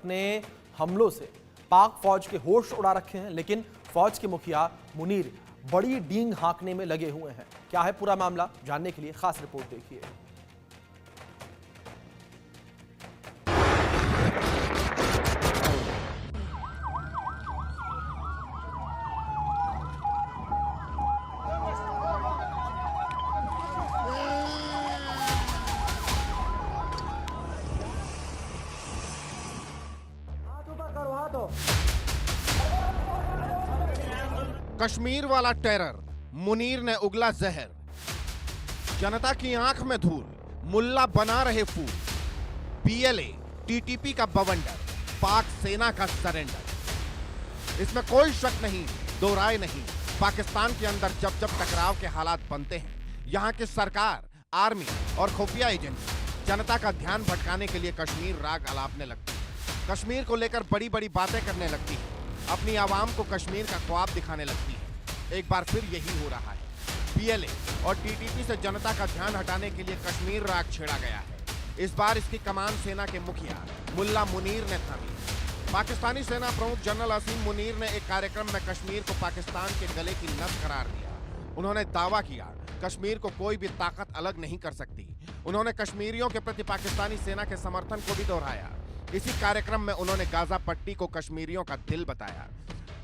अपने हमलों से पाक फौज के होश उड़ा रखे हैं, लेकिन फौज के मुखिया मुनीर बड़ी डींग हाँकने में लगे हुए हैं। क्या है पूरा मामला, जानने के लिए खास रिपोर्ट देखिए। कश्मीर वाला टेरर, मुनीर ने उगला जहर, जनता की आंख में धूल, मुल्ला बना रहे फूल, पीएलए, टीटीपी का बवंडर, पाक सेना का सरेंडर। इसमें कोई शक नहीं, दो राय नहीं। पाकिस्तान के अंदर जब जब टकराव के हालात बनते हैं, यहां की सरकार, आर्मी और खुफिया एजेंसी जनता का ध्यान भटकाने के लिए कश्मीर राग अलापने लगती है, कश्मीर को लेकर बड़ी बड़ी बातें करने लगती है, अपनी आवाम को कश्मीर का ख्वाब दिखाने लगती है। एक बार फिर यही हो रहा है। पीएलए और टीटीपी से जनता का ध्यान हटाने के लिए कश्मीर राग छेड़ा गया है। इस बार इसकी कमान सेना के मुखिया मुल्ला मुनीर ने थामी। पाकिस्तानी सेना प्रमुख जनरल असीम मुनीर ने एक कार्यक्रम में कश्मीर को पाकिस्तान के गले की नस करार दिया। उन्होंने दावा किया, कश्मीर को कोई भी ताकत अलग नहीं कर सकती। उन्होंने कश्मीरियों के प्रति पाकिस्तानी सेना के समर्थन को भी दोहराया। इसी कार्यक्रम में उन्होंने गाजा पट्टी को कश्मीरियों का दिल बताया।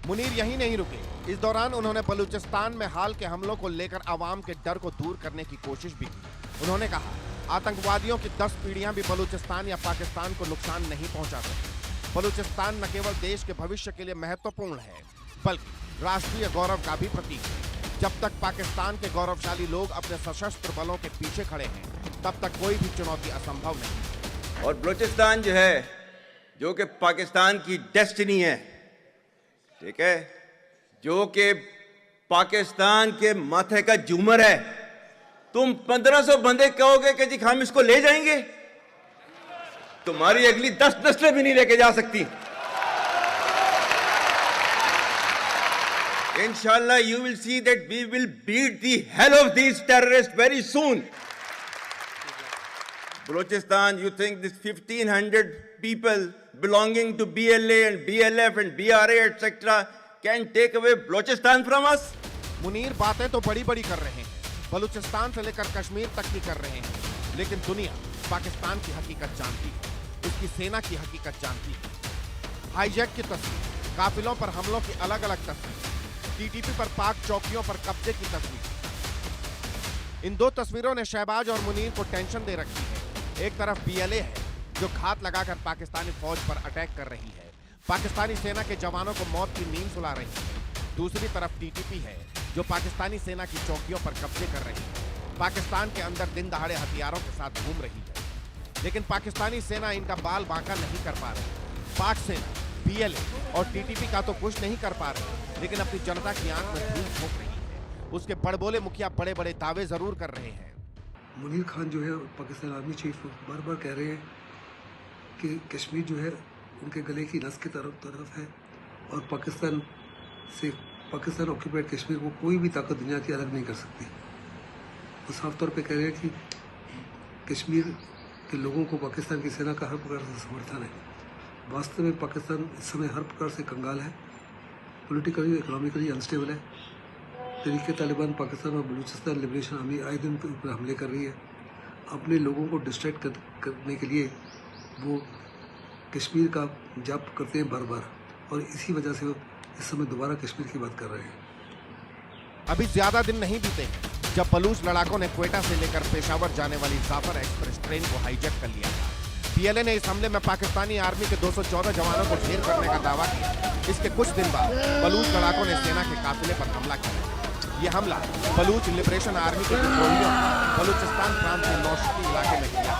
मुनीर यहीं नहीं रुके। इस दौरान उन्होंने बलूचिस्तान में हाल के हमलों को लेकर आवाम के डर को दूर करने की कोशिश भी की। उन्होंने कहा, आतंकवादियों की 10 पीढ़ियां भी बलूचिस्तान या पाकिस्तान को नुकसान नहीं पहुंचा सकती। बलूचिस्तान न केवल देश के भविष्य के लिए महत्वपूर्ण है, बल्कि राष्ट्रीय गौरव का भी प्रतीक है। जब तक पाकिस्तान के गौरवशाली लोग अपने सशस्त्र बलों के पीछे खड़े हैं, तब तक कोई भी चुनौती असंभव नहीं। और बलूचिस्तान जो है, जो कि पाकिस्तान की डेस्टिनी है, ठीक है, जो कि पाकिस्तान के माथे का झूमर है, तुम 1500 बंदे कहोगे कि जी हम इसको ले जाएंगे, तुम्हारी अगली 10 नस्लें भी नहीं लेके जा सकती। इंशाल्लाह you will see that we will beat the hell of these terrorist very soon. Balochistan, you think this 1500 people belonging to BLA and BLF and BRA etc. can take away Balochistan from us? Munir बातें तो बड़ी बड़ी कर रहे हैं, बलूचिस्तान से लेकर कश्मीर तक की कर रहे हैं, लेकिन दुनिया पाकिस्तान की हकीकत जानती है, उसकी सेना की हकीकत जानती है। हाईजैक की तस्वीर, काफिलों पर हमलों की अलग अलग तस्वीर, टीटीपी पर पाक चौकियों पर कब्जे की तस्वीर। इन दो तस्वीरों ने शहबाज और मुनीर को टेंशन दे रखी है। एक तरफ पीएलए है जो घात लगाकर पाकिस्तानी फौज पर अटैक कर रही है, पाकिस्तानी सेना के जवानों को मौत की नींद सुला रही है। दूसरी तरफ टीटीपी है जो पाकिस्तानी सेना की चौकियों पर कब्जे कर रही है, पाकिस्तान के अंदर दिन दहाड़े हथियारों के साथ घूम रही है। लेकिन पाकिस्तानी सेना इनका बाल बांका नहीं कर पा रही। पाक सेना, पीएलए और टीटीपी का तो कुछ नहीं कर पा रहे, लेकिन अपनी जनता की आंख में धूल झोंक रही है। उसके बड़बोले मुखिया बड़े बड़े दावे जरूर कर रहे हैं। मुनीर खान जो है पाकिस्तान आर्मी चीफ बार बार कह रहे हैं कि कश्मीर जो है उनके गले की नस की तरफ है और पाकिस्तान ऑक्यूपाइड कश्मीर को कोई भी ताकत दुनिया की अलग नहीं कर सकती। वो साफ तौर पे कह रहे हैं कि कश्मीर के लोगों को पाकिस्तान की सेना का हर प्रकार से समर्थन है। वास्तव में पाकिस्तान इस समय हर प्रकार से कंगाल है, पॉलिटिकली इकोनॉमिकली अनस्टेबल है। तहरीक तालिबान पाकिस्तान और बलूचिस्तान लिबरेशन आर्मी आए दिन ऊपर हमले कर रही है। अपने लोगों को डिस्ट्रैक्ट करने के लिए वो कश्मीर का जाप करते हैं बार बार, और इसी वजह से वो इस समय दोबारा कश्मीर की बात कर रहे हैं। अभी ज्यादा दिन नहीं बीते जब बलूच लड़ाकों ने क्वेटा से लेकर पेशावर जाने वाली जाफर एक्सप्रेस ट्रेन को हाईजैक कर लिया था। पीएलए ने इस हमले में पाकिस्तानी आर्मी के 214 जवानों को ढेर करने का दावा किया। इसके कुछ दिन बाद बलूच लड़ाकों ने सेना के काफिले पर हमला किया। ये हमला बलूच लिबरेशन आर्मी के विद्रोहियों बलूचिस्तान प्रांत के नौशकी इलाके में किया।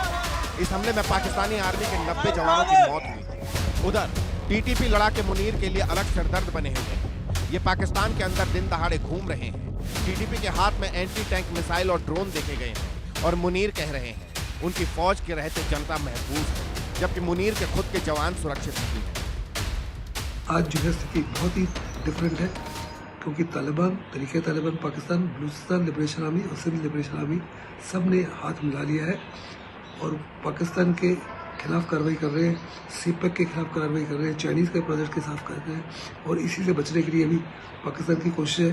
इस हमले में पाकिस्तानी आर्मी के 90 जवानों की मौत हुई थी। उधर टीटीपी लड़ाके मुनीर के लिए अलग सिरदर्द बने हुए हैं। ये पाकिस्तान के अंदर दिन दहाड़े घूम रहे हैं। टीटीपी के हाथ में एंटी टैंक मिसाइल और ड्रोन देखे गए हैं और मुनीर कह रहे हैं उनकी फौज के रहते जनता महफूज है, जबकि मुनीर के खुद के जवान सुरक्षित नहीं है। आज जो है स्थिति बहुत ही डिफरेंट है, क्योंकि तालिबान, तरीके तालिबान पाकिस्तान, बलूचिस्तान लिबरेशन आर्मी और सिंध लिबरेशन आर्मी सब ने हाथ मिला लिया है और पाकिस्तान के खिलाफ कार्रवाई कर रहे हैं, सीपैक के खिलाफ कार्रवाई कर रहे हैं, चाइनीज़ के प्रोजेक्ट के साथ कर रहे हैं। और इसी से बचने के लिए अभी पाकिस्तान की कोशिश है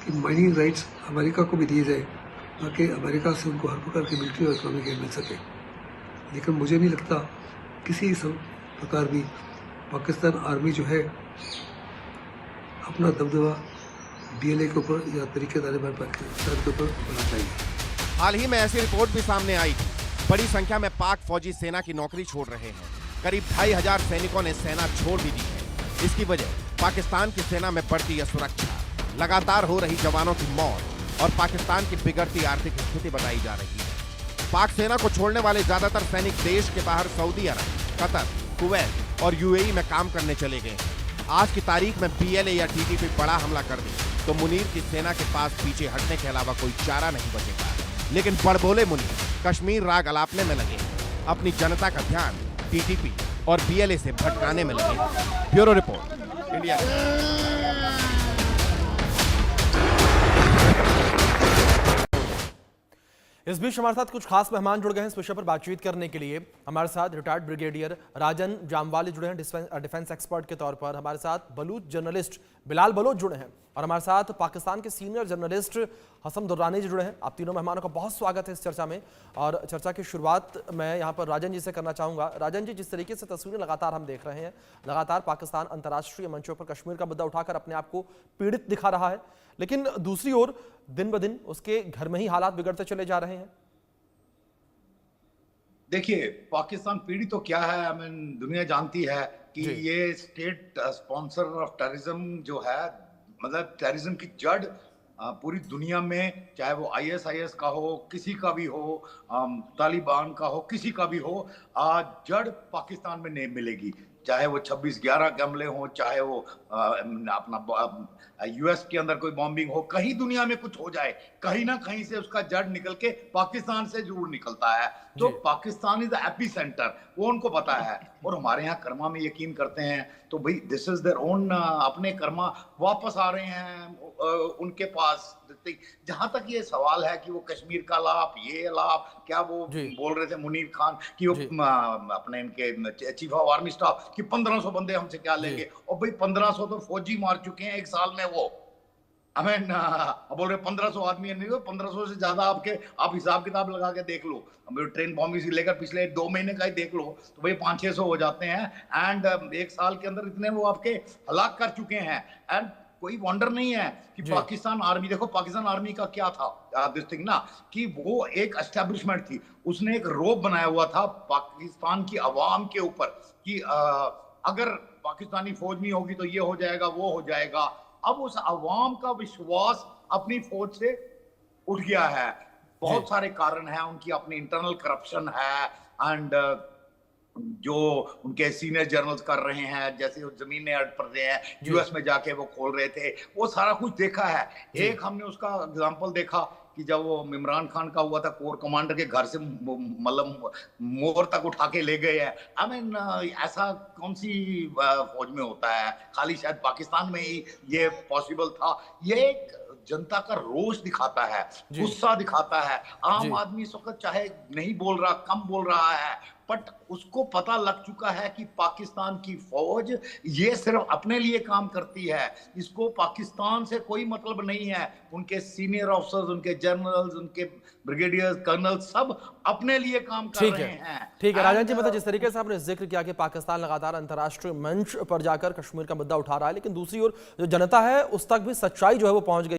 कि माइनिंग राइट्स अमेरिका को भी दिए जाए, ताकि अमेरिका से उनको हर प्रकार की मिलिट्री और इकोनॉमिक एड मिल सके। लेकिन मुझे नहीं लगता किसी प्रकार भी पाकिस्तान आर्मी जो है अपना दबदबा BLA के ऊपर या तरीके तालिबान पाकिस्तान के ऊपर बढ़ा पाएगी। हाल ही में ऐसी रिपोर्ट भी सामने आई थी। बड़ी संख्या में पाक फौजी सेना की नौकरी छोड़ रहे हैं। करीब 2500 सैनिकों ने सेना छोड़ भी दी है। इसकी वजह पाकिस्तान की सेना में बढ़ती असुरक्षा, लगातार हो रही जवानों की मौत और पाकिस्तान की बिगड़ती आर्थिक स्थिति बताई जा रही है। पाक सेना को छोड़ने वाले ज्यादातर सैनिक देश के बाहर सऊदी अरब, कतर, कुवैत और UAE में काम करने चले गए हैं। आज की तारीख में BLA या TTP बड़ा हमला कर दे तो मुनीर की सेना के पास पीछे हटने के अलावा कोई चारा नहीं बचेगा। लेकिन बड़बोले मुनीर कश्मीर राग अलापने में लगे हैं, अपनी जनता का ध्यान TTP और BLA से भटकाने में लगे हैं। Bureau report, India. इस बीच हमारे साथ कुछ खास मेहमान जुड़ गए हैं इस विषय पर बातचीत करने के लिए। हमारे साथ रिटायर्ड ब्रिगेडियर राजन जामवाली जुड़े हैं डिफेंस एक्सपर्ट के तौर पर। हमारे साथ बलूच जर्नलिस्ट बिलाल बलोच जुड़े हैं और हमारे साथ पाकिस्तान के सीनियर जर्नलिस्ट हसन दुर्रानी जी जुड़े हैं। आप तीनों मेहमानों का बहुत स्वागत है इस चर्चा में। और चर्चा की शुरुआत मैं यहाँ पर राजन जी से करना चाहूँगा। राजन जी, जिस तरीके से तस्वीरें लगातार हम देख रहे हैं, लगातार पाकिस्तान अंतर्राष्ट्रीय मंचों पर कश्मीर का मुद्दा उठाकर अपने आप को पीड़ित दिखा रहा है, लेकिन दूसरी ओर दिन ब दिन उसके घर में ही हालात बिगड़ते चले जा रहे हैं। देखिए, पाकिस्तान पीड़ित तो क्या है, दुनिया जानती है कि ये स्टेट स्पॉन्सर ऑफ टेररिज्म जो है, मतलब टेररिज्म की जड़ पूरी दुनिया में, चाहे वो ISIS का हो, किसी का भी हो, तालिबान का हो, किसी का भी हो, जड़ पाकिस्तान में नहीं मिलेगी। चाहे वो 26/11 के हमले हो, चाहे वो अपना US के अंदर कोई बॉम्बिंग हो, कहीं दुनिया में कुछ हो जाए, कहीं ना कहीं से उसका जड़ निकल के पाकिस्तान से जरूर निकलता है। तो Pakistan is the AP centre, वो उनको पता है। और हमारे यहाँ कर्मा में यकीन करते हैं, तो भाई दिस इज देयर ओन, अपने कर्मा वापस आ रहे हैं उनके पास। जहां तक ये सवाल है कि वो कश्मीर का लाभ, ये लाभ, क्या वो बोल रहे थे मुनीर खान कि वो अपने इनके चीफ ऑफ आर्मी स्टाफ कि 1500 बंदे हमसे क्या लेंगे। और भाई 1500 तो फौजी मार चुके हैं एक साल में। वो बोल रहे 1500 आदमी नहीं, 1500 से ज्यादा आप हिसाब किताब लगा के देख लो, ट्रेन बॉम्बिंग से लेकर पिछले 2 महीने का ही देख लो, तो भाई 500-600 हो जाते हैं। एंड एक साल के अंदर इतने वो आपके हलाक कर चुके हैं। एंड कोई वंडर नहीं है कि पाकिस्तान आर्मी, देखो पाकिस्तान आर्मी का क्या था दिस थिंग ना, कि वो एक एस्टेब्लिशमेंट थी। उसने एक रोब बनाया हुआ था पाकिस्तान की आवाम के ऊपर कि अगर पाकिस्तानी फौज नहीं होगी तो ये हो जाएगा, वो हो जाएगा। अब उस अवाम का विश्वास अपनी फौज से उठ गया है। बहुत सारे कारण हैं, उनकी अपनी इंटरनल करप्शन है, एंड जो उनके सीनियर जर्नल्स कर रहे हैं, जैसे वो जमीनें अड़ पड़ रहे हैं, US में जाके वो खोल रहे थे, वो सारा कुछ देखा है। एक हमने उसका एग्जांपल देखा कि जब वो इमरान खान का हुआ था, कोर कमांडर के घर से मतलब मोर तक उठा के ले गए हैं। ऐसा कौन सी फौज में होता है? खाली शायद पाकिस्तान में ही ये पॉसिबल था। ये एक जनता का रोष दिखाता है, गुस्सा दिखाता है। आम आदमी इस वक्त चाहे नहीं बोल रहा, कम बोल रहा है, बट उसको पता लग चुका है कि पाकिस्तान की फौज ये सिर्फ अपने लिए काम करती है, इसको पाकिस्तान से कोई मतलब नहीं है। उनके सीनियर ऑफिसर्स, उनके जनरल्स, उनके ब्रिगेडियर्स, कर्नल सब अपने लिए काम कर रहे हैं। ठीक है राजन जी, मतलब जिस तरीके से आपने जिक्र किया कि पाकिस्तान लगातार अंतर्राष्ट्रीय मंच पर जाकर कश्मीर का मुद्दा उठा रहा है, लेकिन दूसरी ओर जो जनता है उस तक भी सच्चाई जो है वो पहुंच गई।